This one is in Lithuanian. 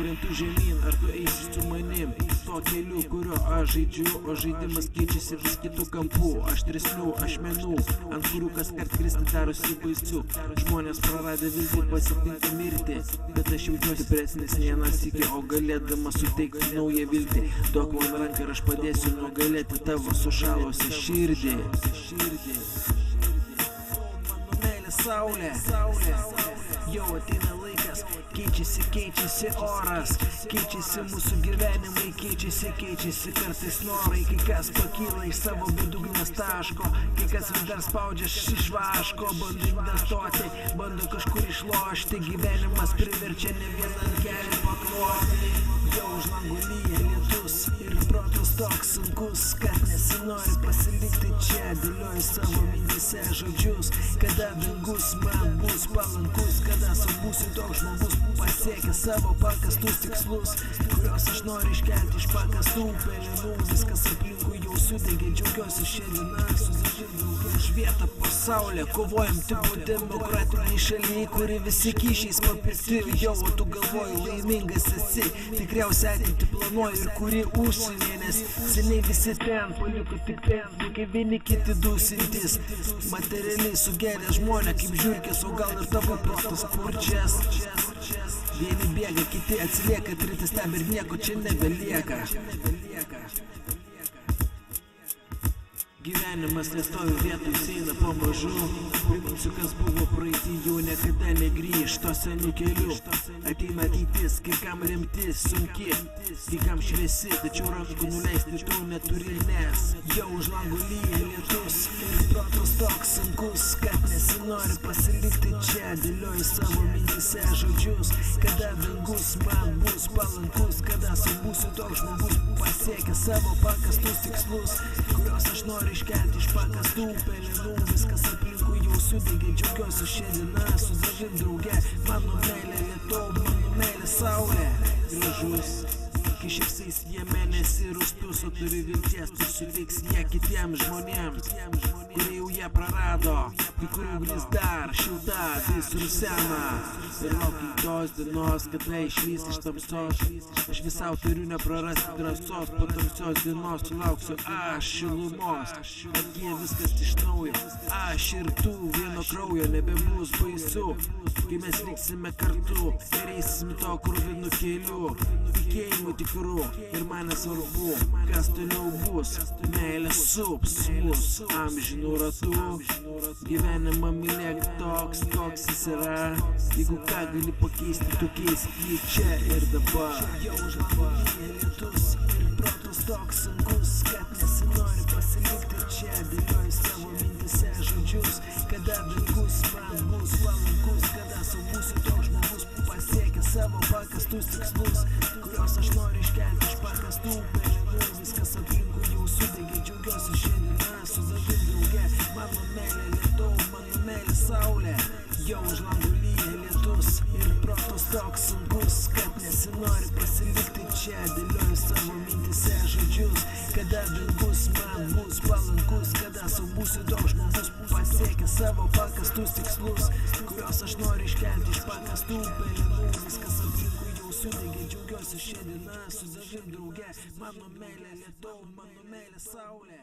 krentu žemyn, ar tu eisi su manim to keliu, kurio aš žaidžiu, o žaidimas keičiasi vis kitų kampų, aštresnių ašmenų, ant kurių kaskart kristi darosi baisu. Žmonės praradę viltį pasitinka mirti, bet aš jaučiuosi stipresnis nei aną sykį, o galėdamas suteikti naują viltį. Duok man ranką ir aš padėsiu nugalėti tavo sušalusią širdį. Mano meilė saulė, jau ateina laikas, keičiasi oras, keičiasi mūsų gyvenimai, keičiasi kartais norai, kai kas pakyla iš savo bedugnės taško, kai kas vis dar spaudžia iš vaško, bando investuoti, bando kažkur išlošti, gyvenimas priverčia ne vieną kelią pakloti. Jau už langų lyja lietus ir protas toks sunkus, kad nesinori pasilikti čia, dėlioju savo mintyse žodžius, kada dangus man bus palankus, kada būsiu toks žmogus, pasiekęs savo pakastus tikslus, kuriuos aš noriu iškelti iš pakastų pelenų. Viskas aplinkui jau sudegė, džiaugiuosi šią dieną, susižinau už vietą pasaulyje, kovojam tik demokratiniai šalyje, kuri visi kyšiais papirkti. Jau, o tu galvoji laimingas esi, tikriausiai ateitį planuoji ir kuri užsienį, nes seniai visi ten paliko tik ten, kai vieni kiti dusintis, materialiai sugeria žmonę kaip žiurkės, o gal ir tavo protas kurčias. Vieni bėga, kiti atsilieka, treti stebi ir nieko čia nebelieka. Gyvenimas nestovi vietoj, eina pamažu. Priminsiu, kas buvo praeitį, jau niekada negrįž to senų kelių. Ateina ateitis, kai kam rimtis sunki, kai kam šviesi, tačiau rankų nuleisti tu neturi, nes jau už langų lyja lietus ir protas toks sunkus, kad nesinori pasilikti čia, dėlioju savo mintyse žodžius, kada dangus man bus palankus, kada būsiu toks žmogus, pasiekęs savo pakastus tikslus, kuriuos aš noriu iškelti iš pakastų pelenų. Viskas aplinkui jau sudegė, džiaugiuosi šią dieną, su tavim drauge. Mano meilė lietau, mano meilė saulė, gražus, kai šypsais jame nesi rūstus, o turi vilties, tu suteiks ją kitiems žmonėms, kurie jau ją prarado, kai kurių ugnis dar šilta, vis rusena. Ir laukiu tos dienos, kada išlys iš tamsos, aš visau turiu neprarasti drąsos, po tamsios dienos sulauksiu aš šilumos, atgyja viskas iš naujo, aš ir tu vieno kraujo, nebebus baisu, kai mes liksime kartu ir eisime to kruvinu keliu, tikėjimu tikru, ir man nesvarbu, kas toliau bus, meilė sups mus amžinų ratų, gyvenimą mylėk toks, koks jis yra, jeigu ką gali pakeisti, tu keisk jį čia ir dabar. Jau už langų lyja lietus ir protas toks sunkus, kad nesinori pasilikti čia, dėlioju savo mintyse žodžius, kada dangus man bus palankus, kada būsiu toks žmogus, pasiekęs savo pakastus tikslus, kuriuos aš noriu iškelti iš pakastų pelenų. Viskas aplinkui jau sudegė, džiaugiuosi šią dieną, su tavim drauge. Mano meilė lietau, mano meilė saulė, jau už langų lyja lietus ir protas toks sunkus, kad nesinori pasilikti čia, dėlioju savo mintyse žodžius, kada dangus man bus palankus, kada būsiu toks žmogus, pasiekęs savo pakastus tikslus, kuriuos aš noriu iškelti iš pakastų pelenų. Viskas aplinkui jau sudegė, džiaugiuosi šią dieną, su tavim drauge. Mano meilė lietau, mano meilė saulė.